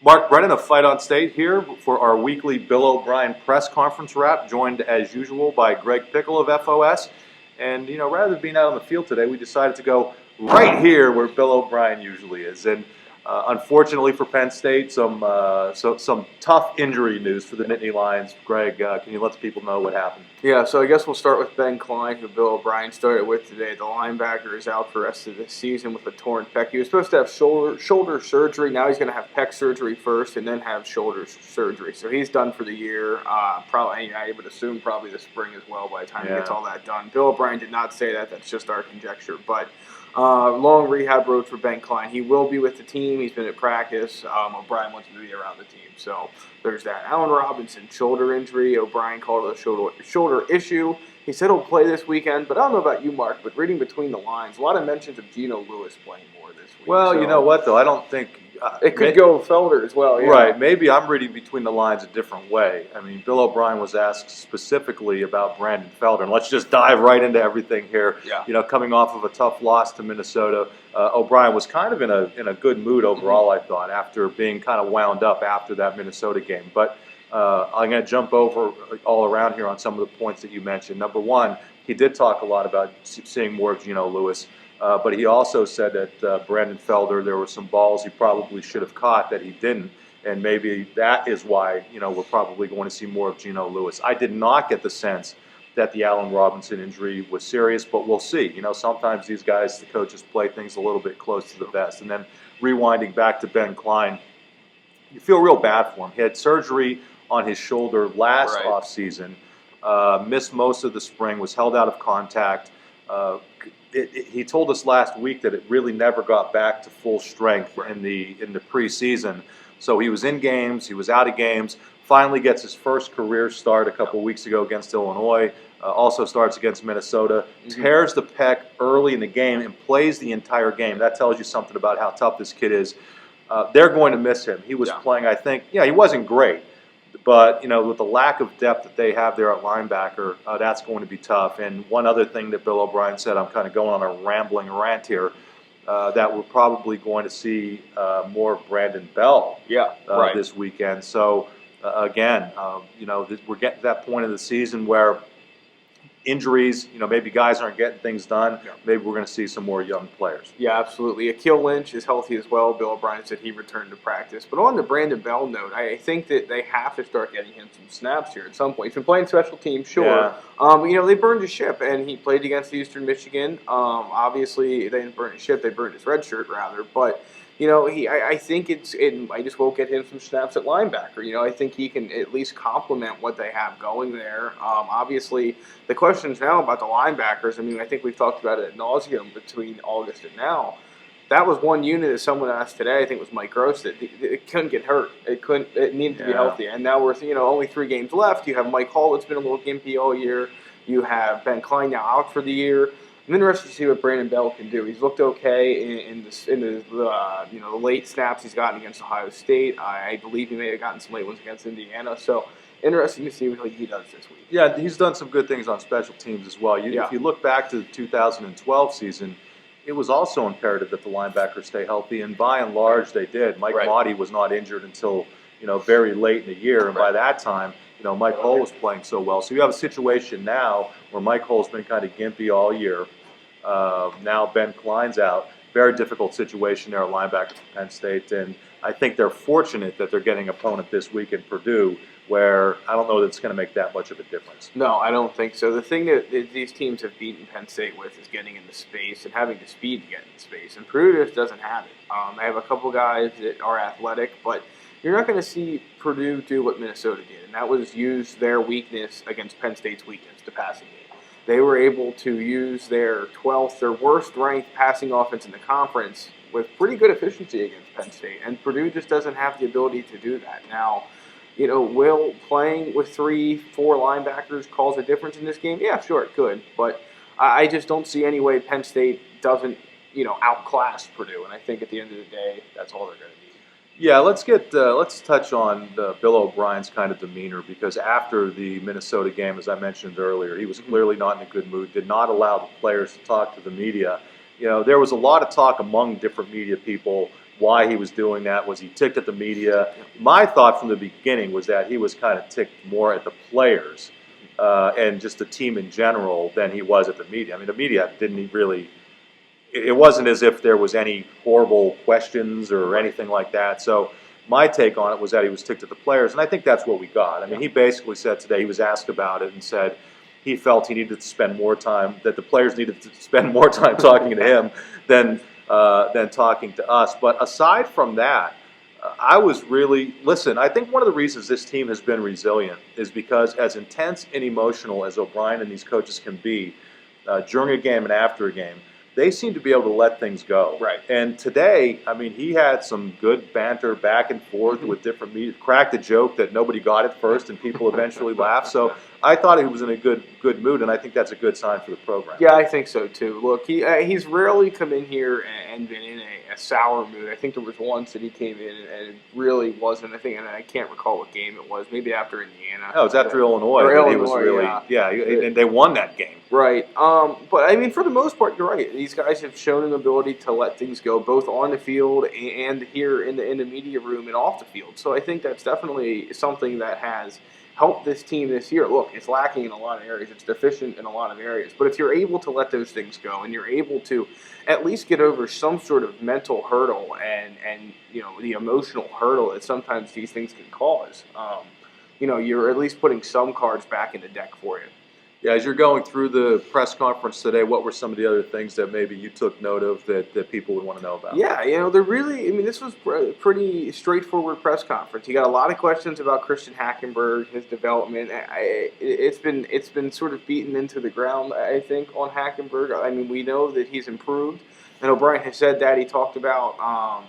Mark Brennan of Fight on State here for our weekly Bill O'Brien press conference wrap, joined as usual by Greg Pickel of FOS. And, rather than being out on the field today, we decided to go right here where Bill O'Brien usually is. And unfortunately for Penn State, some tough injury news for the Nittany Lions. Greg, can you let the people know what happened? Yeah, so I guess we'll start with Ben Klein, who Bill O'Brien started with today. The linebacker is out for the rest of the season with a torn pec. He was supposed to have shoulder surgery. Now he's going to have pec surgery first and then have shoulder surgery. So he's done for the year. Probably, I would assume probably the spring as well by the time he gets all that done. Bill O'Brien did not say that. That's just our conjecture. But long rehab road for Ben Klein. He will be with the team. He's been at practice. O'Brien wants him to be around the team. So there's that. Allen Robinson, shoulder injury. O'Brien called it a shoulder issue. He said he'll play this weekend, but I don't know about you, Mark, but reading between the lines, a lot of mentions of Geno Lewis playing more this week. Well, so, you know what, though? I don't think... it could go Felder as well. Yeah. Right. Maybe I'm reading between the lines a different way. I mean, Bill O'Brien was asked specifically about Brandon Felder. And let's just dive right into everything here. Yeah. Coming off of a tough loss to Minnesota, O'Brien was kind of in a good mood overall, I thought, after being kind of wound up after that Minnesota game. But I'm going to jump over all around here on some of the points that you mentioned. Number one, he did talk a lot about seeing more of Geno Lewis. But he also said that Brandon Felder, there were some balls he probably should have caught that he didn't. And maybe that is why, we're probably going to see more of Geno Lewis. I did not get the sense that the Allen Robinson injury was serious, but we'll see. Sometimes these guys, the coaches, play things a little bit close to the vest. And then rewinding back to Ben Klein, you feel real bad for him. He had surgery on his shoulder last offseason, missed most of the spring, was held out of contact. He told us last week that it really never got back to full strength in the preseason. So he was in games, he was out of games, finally gets his first career start a couple weeks ago against Illinois, also starts against Minnesota, tears the pec early in the game and plays the entire game. That tells you something about how tough this kid is. They're going to miss him. He was playing, I think, he wasn't great. But, with the lack of depth that they have there at linebacker, that's going to be tough. And one other thing that Bill O'Brien said, I'm kind of going on a rambling rant here, that we're probably going to see more of Brandon Bell this weekend. So, again, we're getting to that point of the season where injuries, maybe guys aren't getting things done. Yeah. Maybe we're going to see some more young players. Yeah, absolutely. Akil Lynch is healthy as well. Bill O'Brien said he returned to practice. But on the Brandon Bell note, I think that they have to start getting him some snaps here at some point. He's been playing special teams, sure. Yeah. They burned his ship, and he played against Eastern Michigan. Obviously, they didn't burn his ship. They burned his red shirt, rather. But I think I just will get him some snaps at linebacker. I think he can at least complement what they have going there. Obviously, the question is now about the linebackers. I think we've talked about it ad nauseum between August and now. That was one unit that someone asked today, I think it was Mike Gross, that it couldn't get hurt. It needed to be healthy. And now we're, only 3 games left. You have Mike Hall that's been a little gimpy all year. You have Ben Klein now out for the year. I'm interested to see what Brandon Bell can do. He's looked okay in the late snaps he's gotten against Ohio State. I believe he may have gotten some late ones against Indiana. So interesting to see what he does this week. Yeah, he's done some good things on special teams as well. If you look back to the 2012 season, it was also imperative that the linebackers stay healthy, and by and large they did. Mike Motti was not injured until very late in the year, and by that time, Mike Hull was playing so well. So you have a situation now where Mike Hull's been kind of gimpy all year. Now Ben Klein's out. Very difficult situation there at linebacker for Penn State. And I think they're fortunate that they're getting an opponent this week in Purdue, where I don't know that it's going to make that much of a difference. No, I don't think so. The thing that these teams have beaten Penn State with is getting into space and having the speed to get into space. And Purdue just doesn't have it. They have a couple guys that are athletic, but you're not going to see Purdue do what Minnesota did, and that was use their weakness against Penn State's weakness, the passing game. They were able to use their worst-ranked passing offense in the conference with pretty good efficiency against Penn State, and Purdue just doesn't have the ability to do that. Now, will playing with 3-4 linebackers cause a difference in this game? Yeah, sure, it could, but I just don't see any way Penn State doesn't, outclass Purdue, and I think at the end of the day, that's all they're going to do. Yeah, let's touch on Bill O'Brien's kind of demeanor, because after the Minnesota game, as I mentioned earlier, he was clearly not in a good mood, did not allow the players to talk to the media. There was a lot of talk among different media people why he was doing that. Was he ticked at the media? My thought from the beginning was that he was kind of ticked more at the players and just the team in general than he was at the media. I mean, the media didn't really. It wasn't as if there was any horrible questions or anything like that. So my take on it was that he was ticked at the players, and I think that's what we got. I mean, he basically said today, he was asked about it and said he felt he needed to spend more time, that the players needed to spend more time talking to him than talking to us. But aside from that, I was really, listen, I think one of the reasons this team has been resilient is because as intense and emotional as O'Brien and these coaches can be during a game and after a game, they seem to be able to let things go. Right. And today, I mean, he had some good banter back and forth with different media, cracked a joke that nobody got at first and people eventually laughed. So I thought he was in a good mood, and I think that's a good sign for the program. Yeah, I think so too. Look, he's rarely come in here and been in a sour mood. I think there was once that he came in and it really wasn't. I think, and I can't recall what game it was. Maybe after Indiana. No, it was after Illinois. Or Illinois, he was really, and they won that game. Right. But I mean, for the most part, you're right. These guys have shown an ability to let things go, both on the field and here in the media room and off the field. So I think that's definitely something that has helped this team this year. Look, it's lacking in a lot of areas. It's deficient in a lot of areas. But if you're able to let those things go and you're able to at least get over some sort of mental hurdle and the emotional hurdle that sometimes these things can cause, you're at least putting some cards back in the deck for you. Yeah, as you're going through the press conference today, what were some of the other things that maybe you took note of that people would want to know about? Yeah, this was a pretty straightforward press conference. You got a lot of questions about Christian Hackenberg, his development. It's been sort of beaten into the ground, I think, on Hackenberg. I mean, we know that he's improved, and O'Brien has said that. He talked about,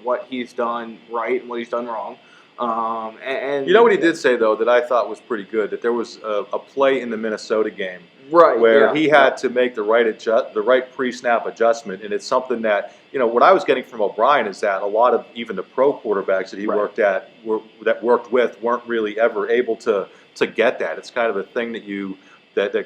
what he's done right and what he's done wrong. And you know what he did say, though, that I thought was pretty good, that there was a play in the Minnesota game where he had to make the right pre-snap adjustment, and it's something that, what I was getting from O'Brien is that a lot of even the pro quarterbacks that he worked with weren't really ever able to get that. It's kind of a thing that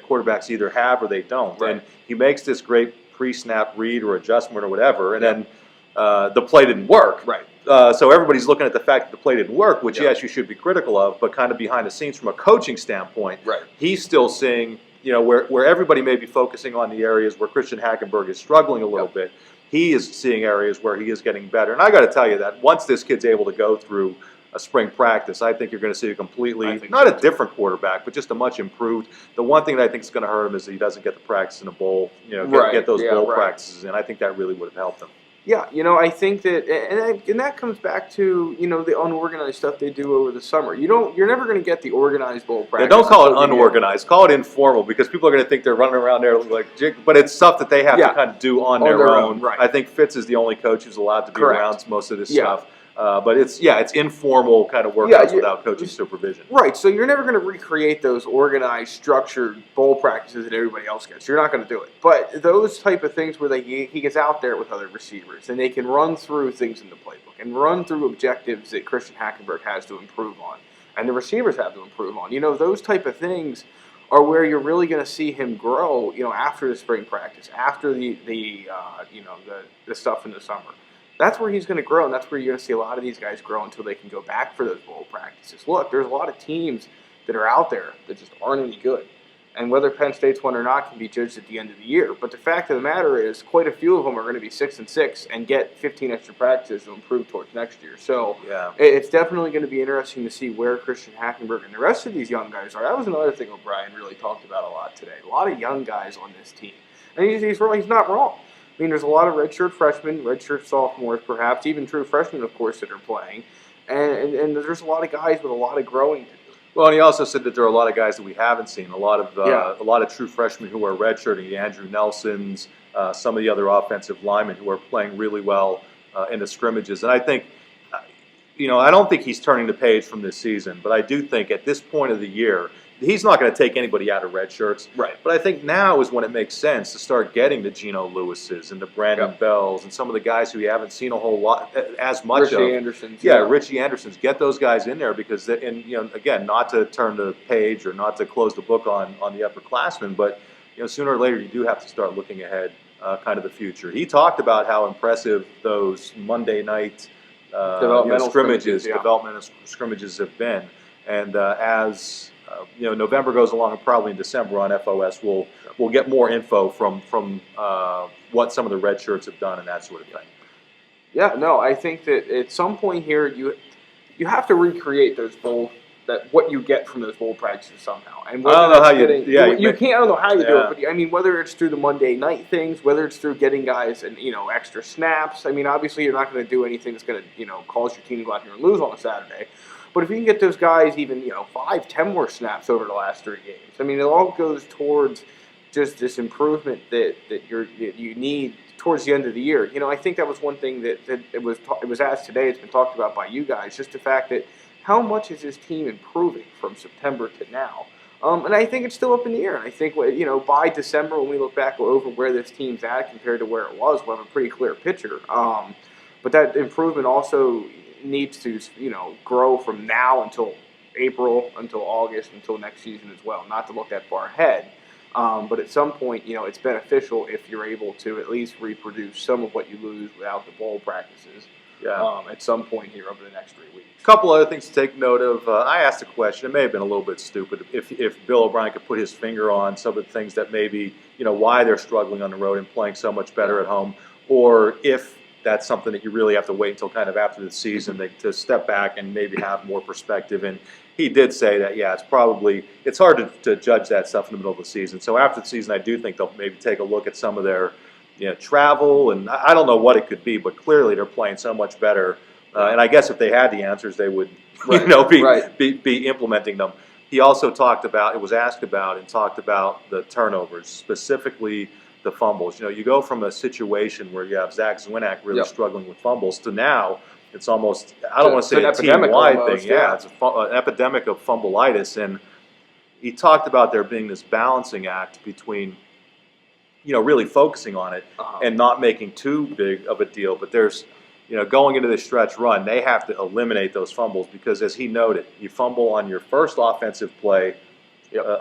quarterbacks either have or they don't. Right. And he makes this great pre-snap read or adjustment or whatever, and then the play didn't work. Right. So everybody's looking at the fact that the play didn't work, which, yes, you should be critical of, but kind of behind the scenes from a coaching standpoint, he's still seeing, where everybody may be focusing on the areas where Christian Hackenberg is struggling a little bit, he is seeing areas where he is getting better. And I got to tell you that once this kid's able to go through a spring practice, I think you're going to see a completely, not a different quarterback, but just a much improved. The one thing that I think is going to hurt him is that he doesn't get the practice in a bowl, get those bowl practices in. I think that really would have helped him. Yeah, I think that, and that comes back to the unorganized stuff they do over the summer. You're never going to get the organized bowl practice. Yeah, don't call it unorganized. Call it informal, because people are going to think they're running around there like, but it's stuff that they have to kind of do on their own. Right. I think Fitz is the only coach who's allowed to be around most of this stuff. But it's informal kind of workouts without coaching supervision. Right, so you're never going to recreate those organized, structured bowl practices that everybody else gets. You're not going to do it. But those type of things where he gets out there with other receivers and they can run through things in the playbook and run through objectives that Christian Hackenberg has to improve on and the receivers have to improve on. Those type of things are where you're really going to see him grow, after the spring practice, after the stuff in the summer. That's where he's going to grow, and that's where you're going to see a lot of these guys grow until they can go back for those bowl practices. Look, there's a lot of teams that are out there that just aren't any good. And whether Penn State's one or not can be judged at the end of the year. But the fact of the matter is quite a few of them are going to be 6-6 and get 15 extra practices to improve towards next year. So it's definitely going to be interesting to see where Christian Hackenberg and the rest of these young guys are. That was another thing O'Brien really talked about a lot today. A lot of young guys on this team. And he's not wrong. I mean, there's a lot of redshirt freshmen, redshirt sophomores perhaps, even true freshmen, of course, that are playing. And there's a lot of guys with a lot of growing to do. Well, and he also said that there are a lot of guys that we haven't seen, a lot of true freshmen who are redshirting, the Andrew Nelsons, some of the other offensive linemen who are playing really well in the scrimmages. And I think, I don't think he's turning the page from this season, but I do think at this point of the year, he's not going to take anybody out of red shirts. Right. But I think now is when it makes sense to start getting the Geno Lewises and the Brandon Bells and some of the guys who we haven't seen a whole lot as much of. Richie Andersons. Yeah, Richie Andersons. Get those guys in there because, again, not to turn the page or not to close the book on the upperclassmen, but sooner or later you do have to start looking ahead kind of the future. He talked about how impressive those Monday night Developmental scrimmages, developmental scrimmages have been. And as November goes along, and probably in December on FOS, we'll get more info from what some of the red shirts have done and that sort of thing. Yeah, no, I think that at some point here you have to recreate those what you get from those bowl practices somehow. And I don't know how you can't. I don't know how you do it, but I mean, whether it's through the Monday night things, whether it's through getting guys and extra snaps. I mean, obviously you're not going to do anything that's going to cause your team to go out here and lose on a Saturday. But if you can get those guys even 5, 10 more snaps over the last 3 games, I mean, it all goes towards just this improvement that you need towards the end of the year. I think that was one thing that it was asked today. It's been talked about by you guys. Just the fact that how much is this team improving from September to now? And I think it's still up in the air. And I think by December when we look back over where this team's at compared to where it was, we'll have a pretty clear picture. But that improvement also needs to grow from now until April, until August, until next season as well. Not to look that far ahead. But at some point, it's beneficial if you're able to at least reproduce some of what you lose without the bowl practices. Yeah. At some point here over the next 3 weeks. A couple other things to take note of. I asked a question. It may have been a little bit stupid. If Bill O'Brien could put his finger on some of the things that maybe, why they're struggling on the road and playing so much better at home, or if that's something that you really have to wait until kind of after the season to step back and maybe have more perspective. And he did say that, it's hard to judge that stuff in the middle of the season. So after the season, I do think they'll maybe take a look at some of their travel, and I don't know what it could be, but clearly they're playing so much better. And I guess if they had the answers, they would, be implementing them. He also talked about the turnovers, specifically the fumbles. You go from a situation where you have Zach Zwinnak really struggling with fumbles to now it's almost, I don't want to say a team-wide thing. Yeah, it's an epidemic of fumbleitis. And he talked about there being this balancing act between really focusing on it and not making too big of a deal. But there's, going into this stretch run, they have to eliminate those fumbles because, as he noted, you fumble on your first offensive play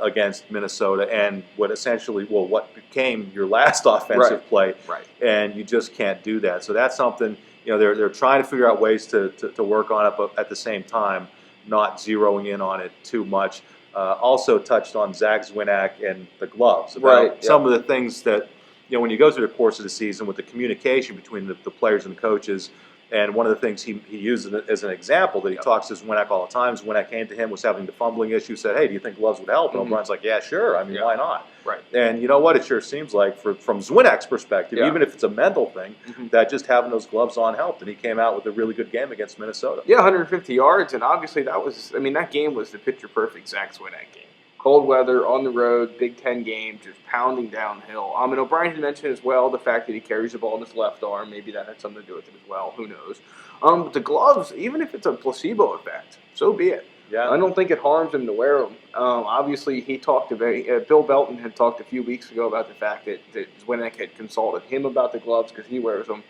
against Minnesota and what became your last offensive play, and you just can't do that. So that's something, they're trying to figure out ways to work on it, but at the same time, not zeroing in on it too much. Also touched on Zach Zwinnak and the gloves. Some of the things that, when you go through the course of the season with the communication between the players and the coaches, and one of the things he used as an example that he talks to Zwinnak all the time, Zwinnak came to him, was having the fumbling issue, said, hey, do you think gloves would help? And O'Brien's like, yeah, sure. I mean, why not? Right. And you know what? It sure seems like, from Zwinnak's perspective, even if it's a mental thing, that just having those gloves on helped. And he came out with a really good game against Minnesota. Yeah, 150 yards. And obviously that game was the picture-perfect Zach Zwinnak game. Cold weather, on the road, Big Ten game, just pounding downhill. And O'Brien had mentioned as well the fact that he carries the ball in his left arm. Maybe that had something to do with it as well. Who knows? But the gloves, even if it's a placebo effect, so be it. Yeah. I don't think it harms him to wear them. Obviously, he talked about Bill Belton had talked a few weeks ago about the fact that Zwinnak had consulted him about the gloves because he wears them.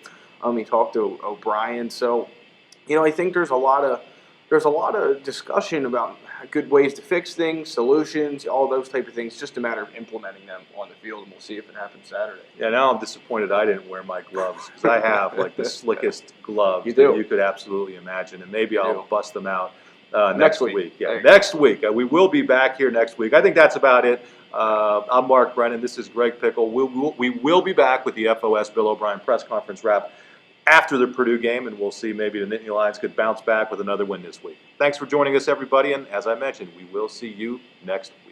He talked to O'Brien. So, I think there's a lot of discussion about good ways to fix things, solutions, all those type of things. It's just a matter of implementing them on the field, and we'll see if it happens Saturday. Yeah, now I'm disappointed I didn't wear my gloves because I have the slickest gloves that you could absolutely imagine, and maybe I'll bust them out next week. Yeah, next week. We will be back here next week. I think that's about it. I'm Mark Brennan. This is Greg Pickel. We will be back with the FOS Bill O'Brien press conference wrap after the Purdue game, and we'll see maybe the Nittany Lions could bounce back with another win this week. Thanks for joining us, everybody, and as I mentioned, we will see you next week.